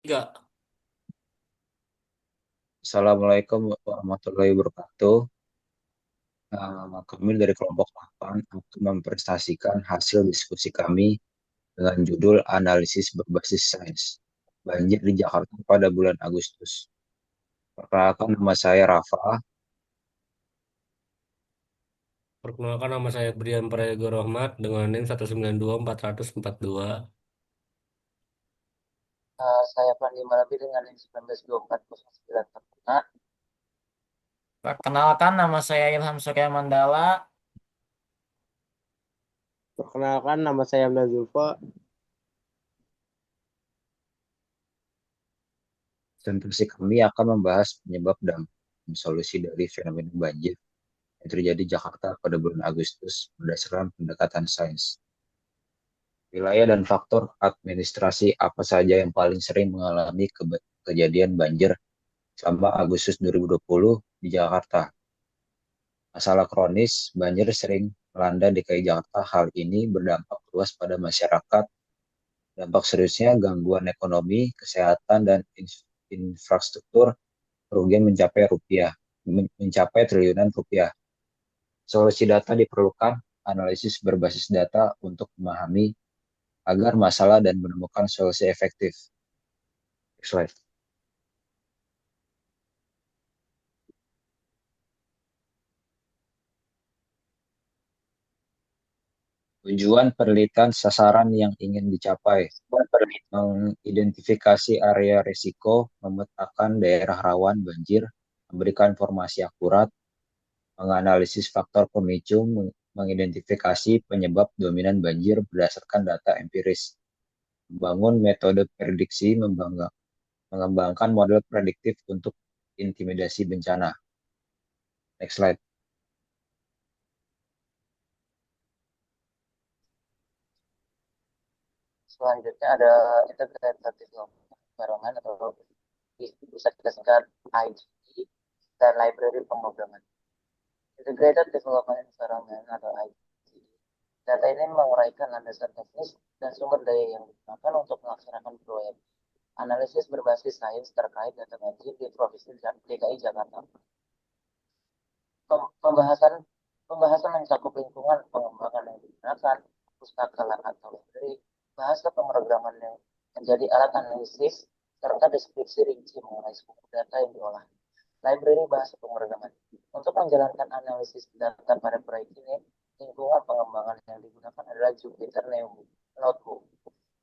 Enggak, Assalamualaikum warahmatullahi wabarakatuh. Kami dari kelompok 8 akan mempresentasikan hasil diskusi kami dengan judul Analisis Berbasis Sains Banjir di Jakarta pada bulan Agustus. Perkenalkan, nama saya Rafa. perkenalkan nama saya Brian Prayogo Rohmat dengan NIM 1924042. Saya Fandi Malabi dengan NIM 192409 Taruna. Perkenalkan, nama saya Ilham Surya Mandala. Perkenalkan, nama saya Amda Zulfa. Presentasi kami akan membahas penyebab dan solusi dari fenomena banjir yang terjadi di Jakarta pada bulan Agustus berdasarkan pendekatan sains. Wilayah dan faktor administrasi apa saja yang paling sering mengalami kejadian banjir selama Agustus 2020 di Jakarta? Masalah kronis, banjir sering melanda DKI Jakarta. Hal ini berdampak luas pada masyarakat. Dampak seriusnya gangguan ekonomi, kesehatan, dan infrastruktur, kerugian mencapai triliunan rupiah. Solusi data diperlukan, analisis berbasis data untuk memahami agar masalah dan menemukan solusi efektif. Next slide. Tujuan penelitian sasaran yang ingin dicapai, mengidentifikasi area risiko, memetakan daerah rawan banjir, memberikan informasi akurat, menganalisis faktor pemicu, mengidentifikasi penyebab dominan banjir berdasarkan data empiris, membangun metode prediksi, mengembangkan model prediktif untuk intimidasi bencana. Next slide. Selanjutnya ada integrated environment atau bisa kita singkat IGE dan library pemrograman. Integrated Development Environment atau IDE. Data ini menguraikan landasan teknis dan sumber daya yang digunakan untuk melaksanakan proyek. Analisis berbasis sains terkait data banjir di Provinsi DKI Jakarta. Pembahasan pembahasan mencakup lingkungan pengembangan yang digunakan, pustaka atau library, bahasa pemrograman yang menjadi alat analisis, serta deskripsi rinci mengenai sumber data yang diolah. Library bahasa pemrograman. Untuk menjalankan analisis data pada proyek ini, lingkungan pengembangan yang digunakan adalah Jupyter Notebook.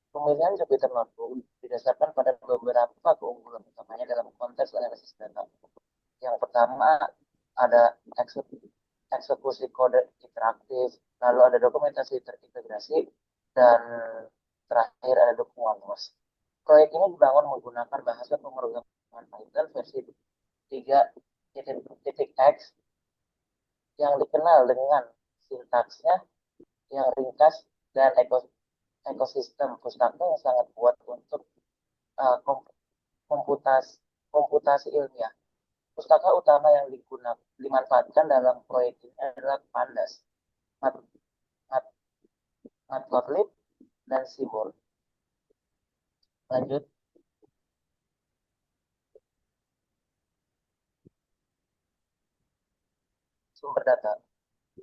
Pemilihan Jupyter Notebook didasarkan pada beberapa keunggulan utamanya dalam konteks analisis data. Yang pertama ada eksekusi kode interaktif, lalu ada dokumentasi terintegrasi, dan terakhir ada dukungan luas. Proyek ini dibangun menggunakan bahasa pemrograman Python versi 3.x yang dikenal dengan sintaksnya yang ringkas dan ekosistem pustaka yang sangat kuat untuk uh, komputasi, komputasi ilmiah. Pustaka utama yang dimanfaatkan dalam proyek ini adalah Pandas, Mat, Mat, Matplotlib, dan Seaborn. Lanjut. Sumber data.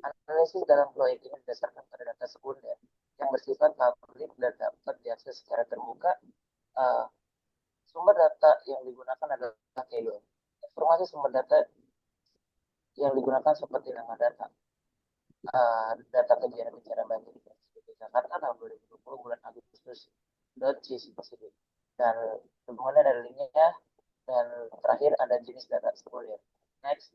Analisis dalam proyek ini berdasarkan pada data sekunder yang bersifat publik dan dapat diakses secara terbuka. Uh, Sumber data yang digunakan adalah table. Informasi sumber data yang digunakan seperti nama data, data kejadian bencana banjir di Jakarta tahun 2020 bulan Agustus .gcpcd, dan hubungannya ada linknya, dan terakhir ada jenis data sekunder. Next.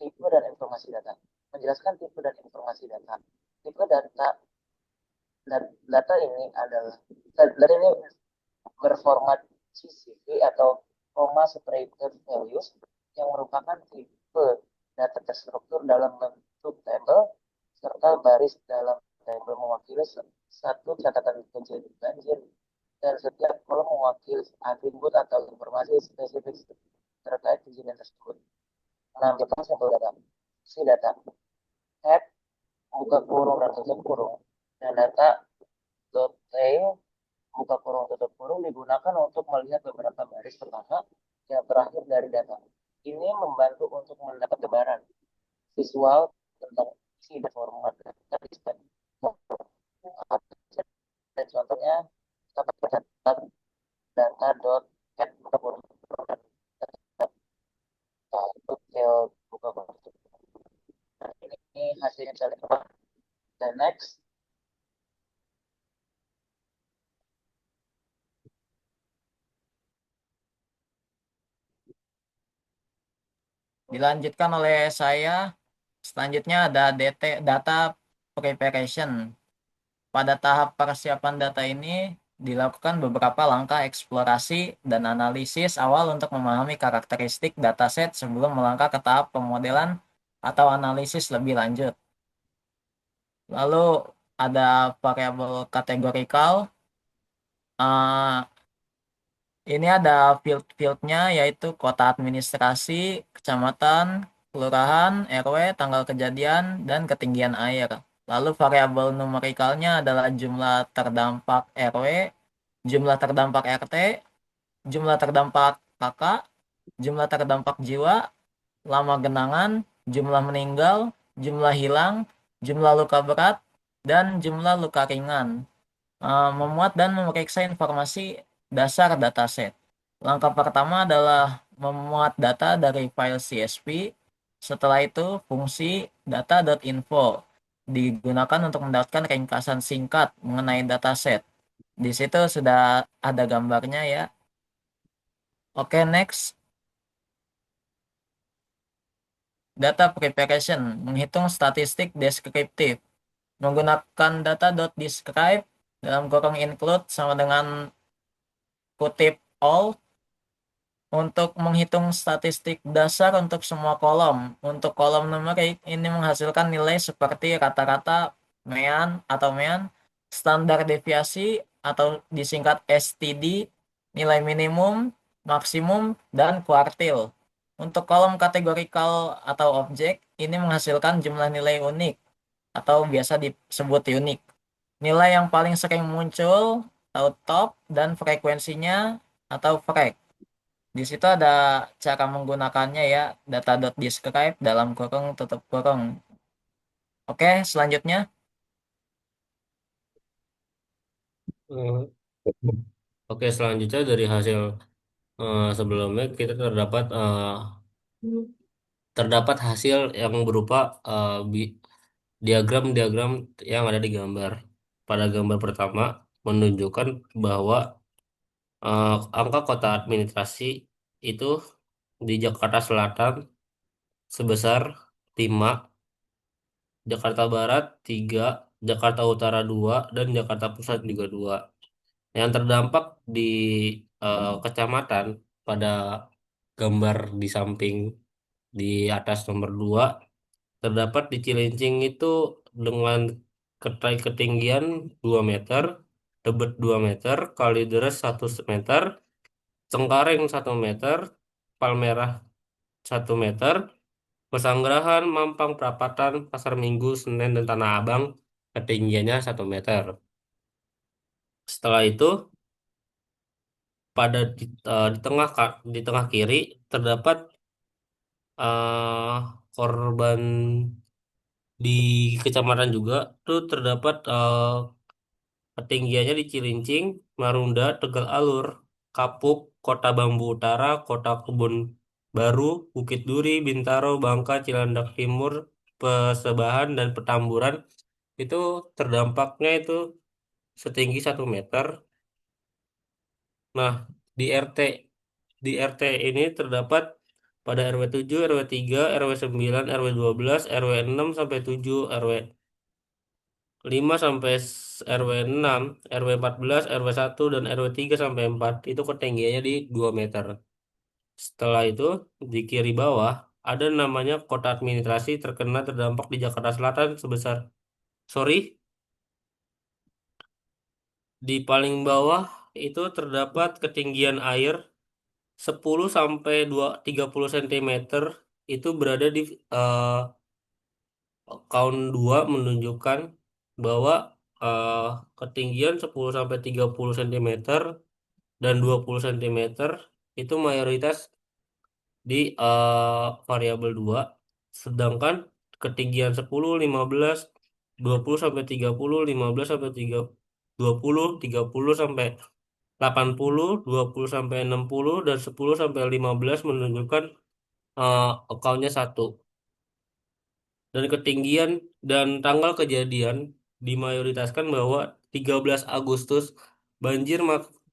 Tipe dan informasi data. Menjelaskan tipe dan informasi data. Tipe data ini adalah data ini berformat CSV atau comma separated values yang merupakan tipe data terstruktur dalam bentuk tabel serta baris dalam tabel mewakili satu catatan kejadian banjir, dan setiap kolom mewakili atribut atau informasi spesifik terkait kejadian tersebut. Menampilkan sampel data. Si data. Head, buka kurung dan tutup kurung. Nah, data.teo buka kurung tutup kurung digunakan untuk melihat beberapa baris pertama yang terakhir dari data. Ini membantu untuk mendapat gambaran visual tentang isi dan format data di slide. Dan contohnya kita pakai data.get buka kurung buka kurung. Nah, ini hasilnya bisa lihat. Dan next, dilanjutkan oleh saya. Selanjutnya ada data preparation. Pada tahap persiapan data ini dilakukan beberapa langkah eksplorasi dan analisis awal untuk memahami karakteristik dataset sebelum melangkah ke tahap pemodelan atau analisis lebih lanjut. Lalu ada variabel kategorikal. Uh, Ini ada field-fieldnya yaitu kota administrasi, kecamatan, kelurahan, RW, tanggal kejadian, dan ketinggian air. Lalu variabel numerikalnya adalah jumlah terdampak RW, jumlah terdampak RT, jumlah terdampak kakak, jumlah terdampak jiwa, lama genangan, jumlah meninggal, jumlah hilang, jumlah luka berat, dan jumlah luka ringan. Memuat dan memeriksa informasi dasar dataset. Langkah pertama adalah memuat data dari file CSV. Setelah itu, fungsi data.info digunakan untuk mendapatkan ringkasan singkat mengenai dataset. Di situ sudah ada gambarnya ya. Oke, next. Data preparation, menghitung statistik deskriptif. Menggunakan data.describe dalam kurung include sama dengan kutip all untuk menghitung statistik dasar untuk semua kolom. Untuk kolom numerik ini menghasilkan nilai seperti rata-rata, mean, standar deviasi atau disingkat STD, nilai minimum, maksimum, dan kuartil. Untuk kolom kategorikal atau objek ini menghasilkan jumlah nilai unik atau biasa disebut unik. Nilai yang paling sering muncul atau top dan frekuensinya atau frek. Di situ ada cara menggunakannya ya, data.describe dalam kurung tutup kurung. Oke, selanjutnya Eh, Oke, selanjutnya dari hasil sebelumnya kita terdapat hasil yang berupa diagram-diagram yang ada di gambar. Pada gambar pertama menunjukkan bahwa angka kota administrasi itu di Jakarta Selatan sebesar 5, Jakarta Barat 3, Jakarta Utara 2, dan Jakarta Pusat juga 2. Yang terdampak di kecamatan pada gambar di samping di atas nomor 2 terdapat di Cilincing itu dengan ketinggian 2 meter, Tebet 2 meter, Kalideres 1 meter, Cengkareng 1 meter, Palmerah 1 meter, Pesanggerahan, Mampang Perapatan, Pasar Minggu, Senen, dan Tanah Abang ketinggiannya 1 meter. Setelah itu pada di tengah kiri terdapat korban di kecamatan juga tuh terdapat ketinggiannya di Cilincing, Marunda, Tegal Alur, Kapuk, Kota Bambu Utara, Kota Kebun Baru, Bukit Duri, Bintaro, Bangka, Cilandak Timur, Persebahan, dan Petamburan itu terdampaknya itu setinggi 1 meter. Nah, di RT di RT ini terdapat pada RW 7, RW 3, RW 9, RW 12, RW 6 sampai 7, RW 5 sampai RW 6, RW 14, RW 1, dan RW 3 sampai 4 itu ketinggiannya di 2 meter. Setelah itu, di kiri bawah ada namanya kota administrasi terkena terdampak di Jakarta Selatan sebesar, sorry, di paling bawah itu terdapat ketinggian air 10 sampai 30 cm itu berada di Count 2 menunjukkan bahwa eh, ketinggian 10 sampai 30 cm dan 20 cm itu mayoritas di variabel 2, sedangkan ketinggian 10, 15, 20 sampai 30, 15 sampai 3, 20, 30 sampai 80, 20 sampai 60 dan 10 sampai 15 menunjukkan account-nya 1. Dan ketinggian dan tanggal kejadian dimayoritaskan bahwa 13 Agustus banjir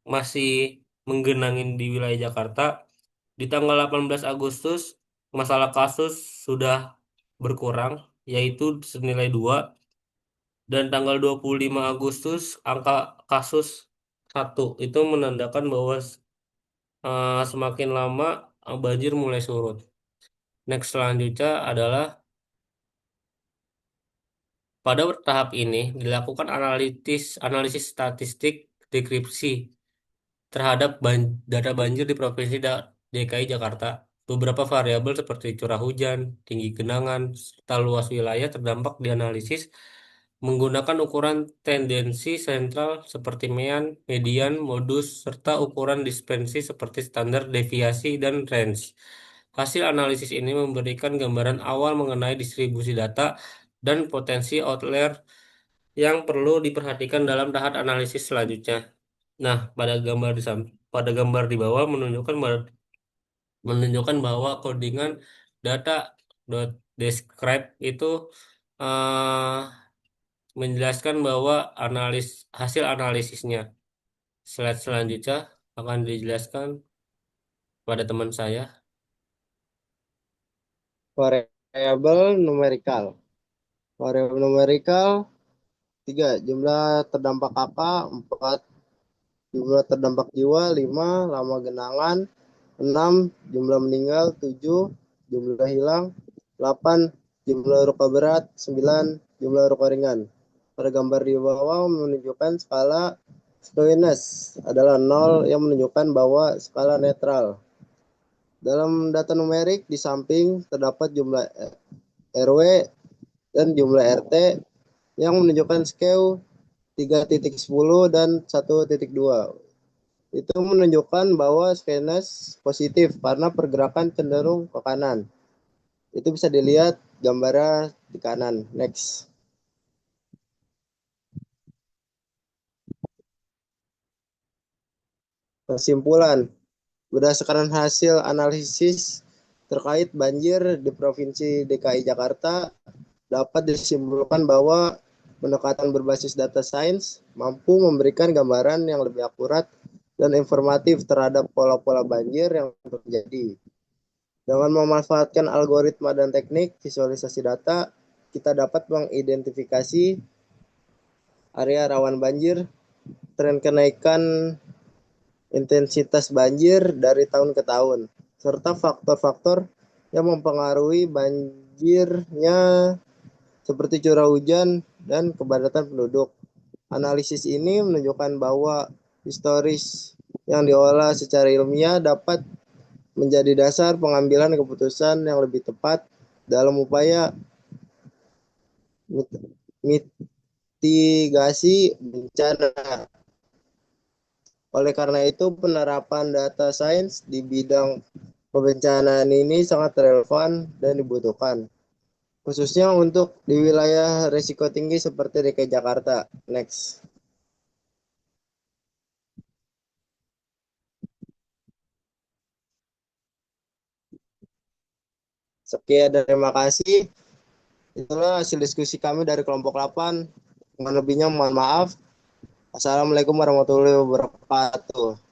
masih menggenangin di wilayah Jakarta. Di tanggal 18 Agustus masalah kasus sudah berkurang, yaitu senilai 2. Dan tanggal 25 Agustus angka kasus 1 itu menandakan bahwa semakin lama banjir mulai surut. Next selanjutnya adalah pada tahap ini dilakukan analisis statistik deskripsi terhadap data banjir di Provinsi DKI Jakarta. Beberapa variabel seperti curah hujan, tinggi genangan, serta luas wilayah terdampak dianalisis menggunakan ukuran tendensi sentral seperti mean, median, modus, serta ukuran dispersi seperti standar deviasi dan range. Hasil analisis ini memberikan gambaran awal mengenai distribusi data dan potensi outlier yang perlu diperhatikan dalam tahap analisis selanjutnya. Nah, pada gambar di bawah menunjukkan bahwa codingan data describe itu eh, menjelaskan bahwa hasil analisisnya. Slide selanjutnya akan dijelaskan pada teman saya. Variabel numerikal. Variabel numerikal 3. Jumlah terdampak kakak 4. Jumlah terdampak jiwa 5. Lama genangan 6. Jumlah meninggal 7. Jumlah hilang 8. Jumlah luka berat 9. Jumlah luka ringan. Pada gambar di bawah menunjukkan skala Skewness adalah 0 yang menunjukkan bahwa skala netral. Dalam data numerik di samping terdapat jumlah RW dan jumlah RT yang menunjukkan skew 3.10 dan 1.2. Itu menunjukkan bahwa skewness positif karena pergerakan cenderung ke kanan. Itu bisa dilihat gambarnya di kanan. Next. Kesimpulan. Berdasarkan hasil analisis terkait banjir di Provinsi DKI Jakarta, dapat disimpulkan bahwa pendekatan berbasis data science mampu memberikan gambaran yang lebih akurat dan informatif terhadap pola-pola banjir yang terjadi. Dengan memanfaatkan algoritma dan teknik visualisasi data, kita dapat mengidentifikasi area rawan banjir, tren kenaikan intensitas banjir dari tahun ke tahun, serta faktor-faktor yang mempengaruhi banjirnya seperti curah hujan dan kepadatan penduduk. Analisis ini menunjukkan bahwa historis yang diolah secara ilmiah dapat menjadi dasar pengambilan keputusan yang lebih tepat dalam upaya mitigasi bencana. Oleh karena itu, penerapan data science di bidang kebencanaan ini sangat relevan dan dibutuhkan, khususnya untuk di wilayah risiko tinggi seperti DKI Jakarta. Next. Sekian, terima kasih. Itulah hasil diskusi kami dari kelompok 8. Kurang lebihnya mohon maaf. Assalamualaikum warahmatullahi wabarakatuh.